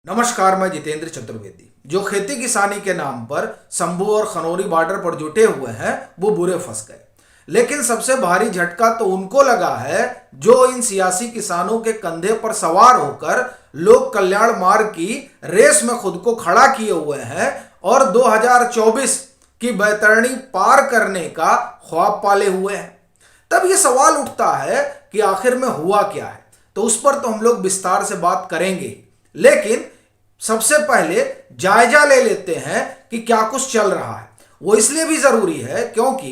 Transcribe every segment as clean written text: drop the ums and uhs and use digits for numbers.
नमस्कार, मैं जितेंद्र चतुर्वेदी। जो खेती किसानी के नाम पर शंभू और खनौरी बॉर्डर पर जुटे हुए हैं वो बुरे फंस गए। लेकिन सबसे भारी झटका तो उनको लगा है जो इन सियासी किसानों के कंधे पर सवार होकर लोक कल्याण मार्ग की रेस में खुद को खड़ा किए हुए हैं और 2024 की बैतरणी पार करने का ख्वाब पाले हुए हैं। तब ये सवाल उठता है कि आखिर में हुआ क्या है। तो उस पर तो हम लोग विस्तार से बात करेंगे, लेकिन सबसे पहले जायजा ले लेते हैं कि क्या कुछ चल रहा है। वो इसलिए भी जरूरी है क्योंकि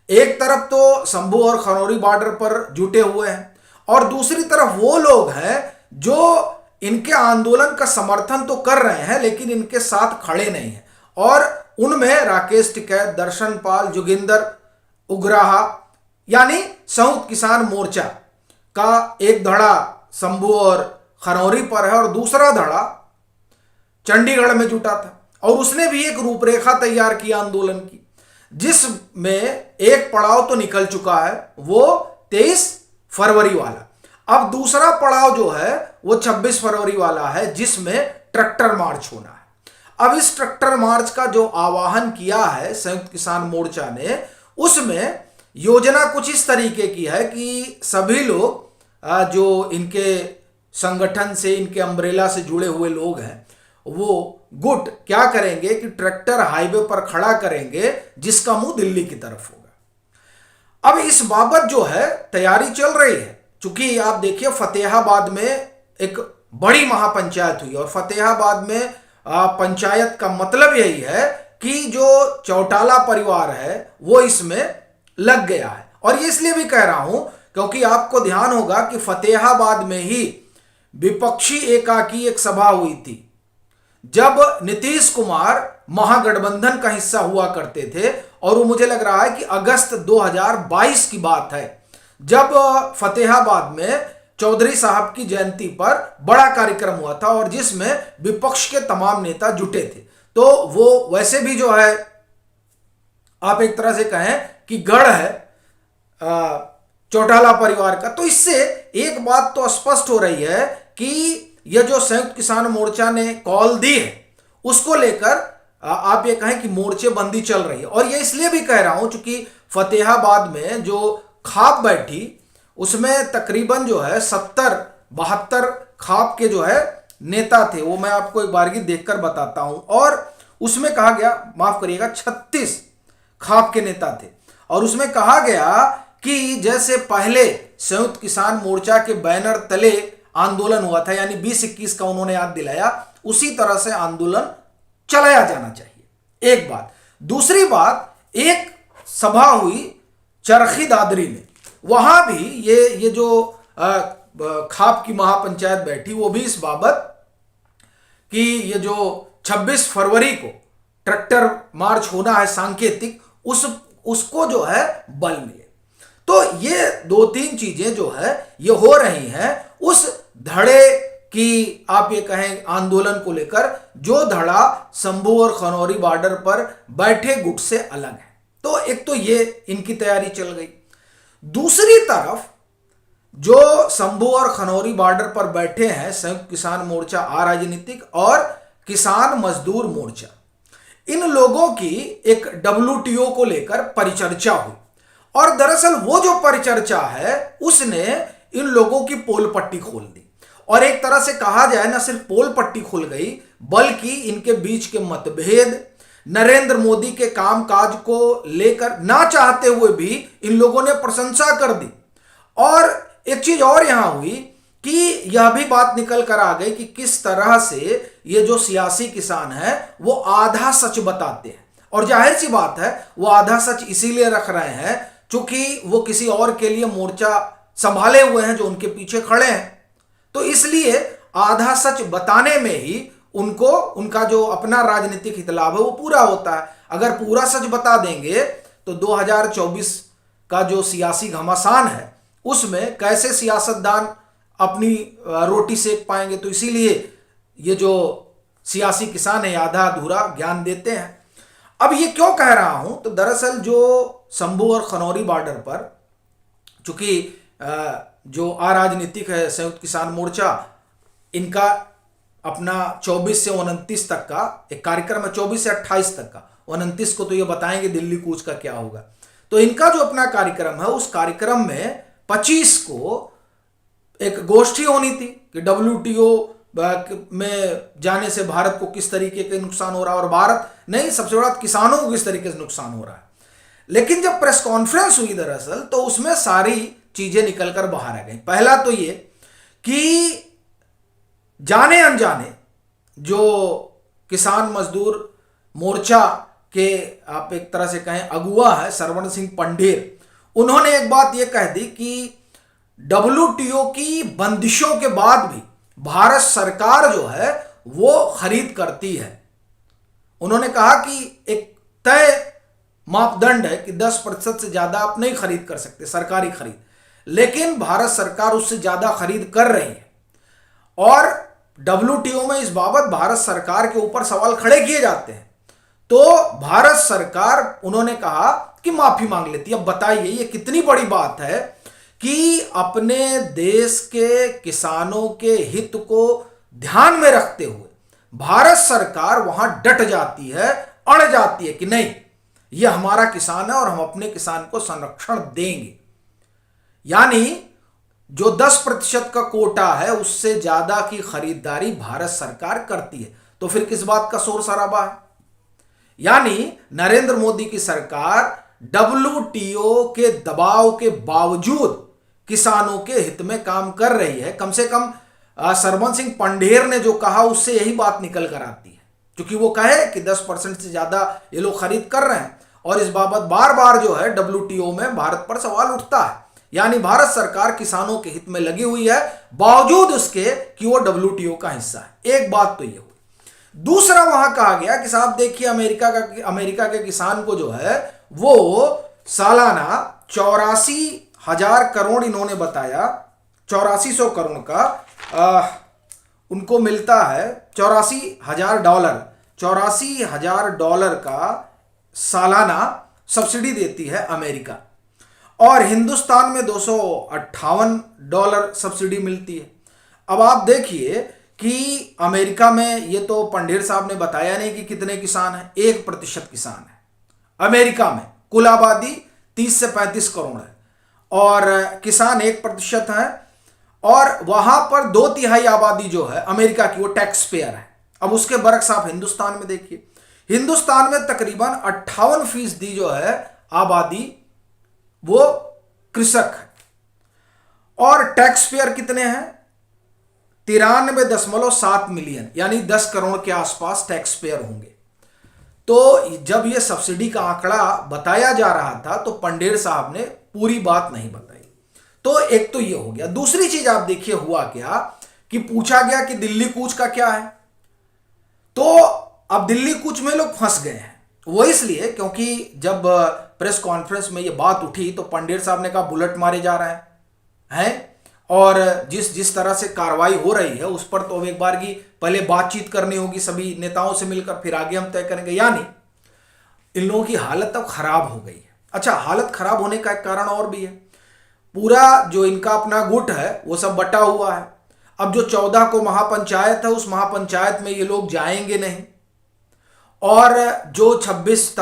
एक तरफ तो शंभू और खनौरी बॉर्डर पर जुटे हुए हैं और दूसरी तरफ वो लोग हैं जो इनके आंदोलन का समर्थन तो कर रहे हैं लेकिन इनके साथ खड़े नहीं हैं। और उनमें राकेश टिकैत, दर्शन पाल, जोगिंदर उग्राहा यानी संयुक्त किसान मोर्चा का एक धड़ा शंभू और खनौरी पर है और दूसरा धड़ा चंडीगढ़ में जुटा था और उसने भी एक रूपरेखा तैयार की आंदोलन की, जिसमें एक पड़ाव तो निकल चुका है, वो 23 फरवरी वाला। अब दूसरा पड़ाव जो है वो 26 फरवरी वाला है, जिसमें ट्रैक्टर मार्च होना है। अब इस ट्रैक्टर मार्च का जो आह्वान किया है संयुक्त किसान मोर्चा ने, उसमें योजना कुछ इस तरीके की है कि सभी लोग जो इनके संगठन से, इनके अम्ब्रेला से जुड़े हुए लोग हैं, वो गुट क्या करेंगे कि ट्रैक्टर हाईवे पर खड़ा करेंगे जिसका मुंह दिल्ली की तरफ होगा। अब इस बाबत जो है तैयारी चल रही है, क्योंकि आप देखिए फतेहाबाद में एक बड़ी महापंचायत हुई और फतेहाबाद में पंचायत का मतलब यही है कि जो चौटाला परिवार है वो इसमें लग गया है। और ये इसलिए भी कह रहा हूं क्योंकि आपको ध्यान होगा कि फतेहाबाद में ही विपक्षी एकाकी एक सभा हुई थी जब नीतीश कुमार महागठबंधन का हिस्सा हुआ करते थे, और वो मुझे लग रहा है कि अगस्त 2022 की बात है, जब फतेहाबाद में चौधरी साहब की जयंती पर बड़ा कार्यक्रम हुआ था और जिसमें विपक्ष के तमाम नेता जुटे थे। तो वो वैसे भी जो है आप एक तरह से कहें कि गढ़ है चौटाला परिवार का। तो इससे एक बात तो स्पष्ट हो रही है कि यह जो संयुक्त किसान मोर्चा ने कॉल दी है उसको लेकर आप ये कहें कि मोर्चेबंदी चल रही है। और ये इसलिए भी कह रहा हूं क्योंकि फतेहाबाद में जो खाप बैठी उसमें तकरीबन जो है 70-72 खाप के जो है नेता थे। वो मैं आपको एक बारगी देखकर बताता हूं। और उसमें कहा गया, माफ करिएगा, 36 खाप के नेता थे। और उसमें कहा गया कि जैसे पहले संयुक्त किसान मोर्चा के बैनर तले आंदोलन हुआ था, यानी 20-21 का उन्होंने याद दिलाया, उसी तरह से आंदोलन चलाया जाना चाहिए। एक बात। दूसरी बात, एक सभा हुई चरखी दादरी में, वहां भी ये जो खाप की महापंचायत बैठी, वो भी इस बाबत कि ये जो 26 फरवरी को ट्रैक्टर मार्च होना है सांकेतिक, उसको जो है बल मिले। तो ये 2-3 चीजें जो है ये हो रही हैं उस धड़े की, आप ये कहें आंदोलन को लेकर, जो धड़ा शंभू और खनौरी बॉर्डर पर बैठे गुट से अलग है। तो एक तो ये इनकी तैयारी चल गई। दूसरी तरफ जो शंभू और खनौरी बॉर्डर पर बैठे हैं संयुक्त किसान मोर्चा अराजनीतिक और किसान मजदूर मोर्चा, इन लोगों की एक WTO को लेकर परिचर्चा हुई। और दरअसल वो जो परिचर्चा है उसने इन लोगों की पोल पट्टी खोल दी। और एक तरह से कहा जाए, ना सिर्फ पोल पट्टी खुल गई बल्कि इनके बीच के मतभेद, नरेंद्र मोदी के कामकाज को लेकर ना चाहते हुए भी इन लोगों ने प्रशंसा कर दी। और एक चीज और यहां हुई कि यह भी बात निकल कर आ गई कि किस तरह से ये जो सियासी किसान है वो आधा सच बताते हैं। और जाहिर सी बात है वो आधा सच इसीलिए रख रहे हैं क्योंकि वो किसी और के लिए मोर्चा संभाले हुए हैं जो उनके पीछे खड़े हैं। तो इसलिए आधा सच बताने में ही उनको उनका जो अपना राजनीतिक हितलाभ है वो पूरा होता है। अगर पूरा सच बता देंगे तो 2024 का जो सियासी घमासान है उसमें कैसे सियासतदान अपनी रोटी सेक पाएंगे। तो इसीलिए ये जो सियासी किसान है आधा अधूरा ज्ञान देते हैं। अब ये क्यों कह रहा हूं, तो दरअसल जो शंभू और खनौरी बॉर्डर पर, चूंकि जो अराजनीतिक है संयुक्त किसान मोर्चा, इनका अपना 24 से 29 तक का एक कार्यक्रम है, 24 से 28 तक का। 29 को तो ये बताएंगे दिल्ली कूच का क्या होगा। तो इनका जो अपना कार्यक्रम है, उस कार्यक्रम में 25 को एक गोष्ठी होनी थी कि WTO में जाने से भारत को किस तरीके के नुकसान हो रहा है, और भारत नहीं, सबसे बड़ा किसानों को किस तरीके से नुकसान हो रहा है। लेकिन जब प्रेस कॉन्फ्रेंस हुई दरअसल, तो उसमें सारी चीजें निकलकर बाहर आ गई। पहला तो ये कि जाने अनजाने जो किसान मजदूर मोर्चा के आप एक तरह से कहें अगुआ है सरवण सिंह पंढेर, उन्होंने एक बात यह कह दी कि WTO की बंदिशों के बाद भी भारत सरकार जो है वो खरीद करती है। उन्होंने कहा कि एक तय मापदंड है कि 10% से ज्यादा आप नहीं खरीद कर सकते सरकारी खरीद, लेकिन भारत सरकार उससे ज्यादा खरीद कर रही है। और WTO में इस बाबत भारत सरकार के ऊपर सवाल खड़े किए जाते हैं, तो भारत सरकार, उन्होंने कहा कि माफी मांग लेती है। अब बताइए ये कितनी बड़ी बात है कि अपने देश के किसानों के हित को ध्यान में रखते हुए भारत सरकार वहां डट जाती है, अड़ जाती है कि नहीं, यह हमारा किसान है और हम अपने किसान को संरक्षण देंगे। यानी जो 10% का कोटा है उससे ज्यादा की खरीदारी भारत सरकार करती है। तो फिर किस बात का शोर शराबा है? यानी नरेंद्र मोदी की सरकार WTO के दबाव के बावजूद किसानों के हित में काम कर रही है। कम से कम सरवण सिंह पंढेर ने जो कहा उससे यही बात निकल कर आती है, क्योंकि वो कहे कि 10% से ज्यादा ये लोग खरीद कर रहे हैं, और इस बाबत बार बार जो है WTO में भारत पर सवाल उठता है। यानी भारत सरकार किसानों के हित में लगी हुई है, बावजूद उसके कि वो WTO का हिस्सा है। एक बात तो ये हुई। दूसरा, वहां कहा गया कि साहब देखिए, अमेरिका के किसान को जो है वो सालाना 84,000 करोड़, इन्होंने बताया 8400 करोड़ का उनको मिलता है, $84,000 का सालाना सब्सिडी देती है अमेरिका, और हिंदुस्तान में $258 सब्सिडी मिलती है। अब आप देखिए कि अमेरिका में, ये तो पंढेर साहब ने बताया नहीं कि कितने किसान हैं, 1% किसान है अमेरिका में। कुल आबादी 30 से 35 करोड़ है और किसान 1% है, और वहां पर 2/3 आबादी जो है अमेरिका की वो टैक्स पेयर है। अब उसके बरक्स आप हिंदुस्तान में देखिए, हिंदुस्तान में तकरीबन 58% जो है आबादी वो कृषक है, और टैक्स पेयर कितने हैं? 93.7 मिलियन, यानी 10 करोड़ के आसपास टैक्स पेयर होंगे। तो जब ये सब्सिडी का आंकड़ा बताया जा रहा था तो पंढेर साहब ने पूरी बात नहीं बताई। तो एक तो ये हो गया। दूसरी चीज आप देखिए हुआ क्या कि पूछा गया कि दिल्ली कूच का क्या है, तो अब दिल्ली कूच में लोग फंस गए हैं। वो इसलिए क्योंकि जब प्रेस कॉन्फ्रेंस में ये बात उठी तो पंढेर साहब ने कहा बुलेट मारे जा रहे हैं, और जिस तरह से कार्रवाई हो रही है उस पर तो एक बार की पहले बातचीत करनी होगी सभी नेताओं से मिलकर, फिर आगे हम तय करेंगे। यानी इन लोगों की हालत अब खराब हो गई है। अच्छा, हालत खराब होने का एक कारण और भी है। पूरा जो इनका अपना गुट है वो सब बटा हुआ है। अब जो 14 को महापंचायत है, उस महापंचायत में ये लोग जाएंगे नहीं, और जो 26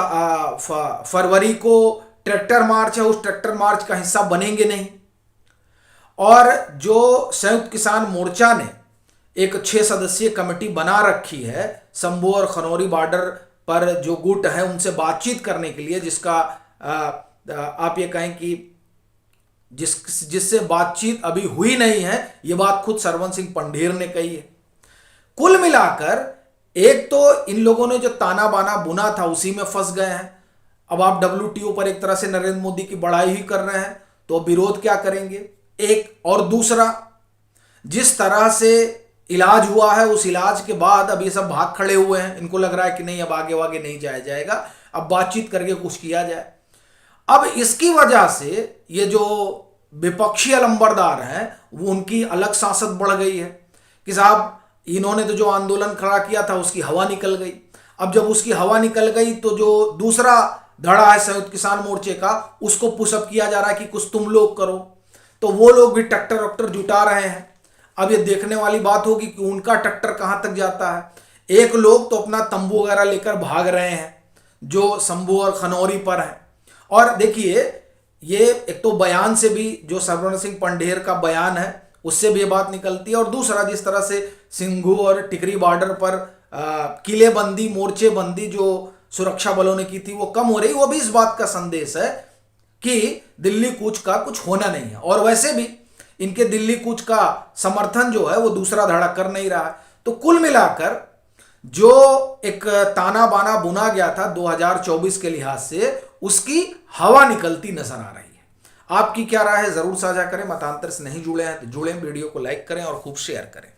फरवरी को ट्रैक्टर मार्च है, उस ट्रैक्टर मार्च का हिस्सा बनेंगे नहीं, और जो संयुक्त किसान मोर्चा ने एक 6 सदस्यीय कमेटी बना रखी है शंभू और खनौरी बॉर्डर पर जो गुट है उनसे बातचीत करने के लिए, जिसका आप ये कहें कि जिससे बातचीत अभी हुई नहीं है, ये बात खुद सरवण सिंह पंढेर ने कही है। कुल मिलाकर एक तो इन लोगों ने जो ताना बाना बुना था उसी में फंस गए हैं। अब आप WTO पर एक तरह से नरेंद्र मोदी की बड़ाई ही कर रहे हैं, तो विरोध क्या करेंगे? एक और दूसरा, जिस तरह से इलाज हुआ है उस इलाज के बाद अब ये सब भाग खड़े हुए हैं। इनको लग रहा है कि नहीं, अब आगे वागे नहीं जाया जाएगा, अब बातचीत करके कुछ किया जाए। अब इसकी वजह से ये जो विपक्षी अलंबरदार हैं वो उनकी अलग सांसत बढ़ गई है कि साहब इन्होंने तो जो आंदोलन खड़ा किया था उसकी हवा निकल गई। अब जब उसकी हवा निकल गई तो जो दूसरा धड़ा है संयुक्त किसान मोर्चे का, उसको पुशअप किया जा रहा है कि कुछ तुम लोग करो, तो वो लोग भी ट्रैक्टर वक्टर जुटा रहे हैं। अब ये देखने वाली बात होगी कि उनका ट्रैक्टर कहां तक जाता है। एक लोग तो अपना तंबू वगैरह लेकर भाग रहे हैं जो शंभू और खनौरी पर है। और देखिए, ये एक तो बयान से भी, जो सरवण सिंह पंढेर का बयान है उससे भी ये बात निकलती है, और दूसरा जिस तरह से सिंघू और टिकरी बॉर्डर पर किलेबंदी, मोर्चेबंदी जो सुरक्षा बलों ने की थी वो कम हो रही, वो भी इस बात का संदेश है कि दिल्ली कूच का कुछ होना नहीं है। और वैसे भी इनके दिल्ली कूच का समर्थन जो है वो दूसरा धड़ा कर नहीं रहा है। तो कुल मिलाकर जो एक ताना बाना बुना गया था 2024 के लिहाज से, उसकी हवा निकलती नजर आ रही है। आपकी क्या राय है जरूर साझा करें। मतांतर से नहीं जुड़े हैं तो जुड़ें, वीडियो को लाइक करें और खूब शेयर करें।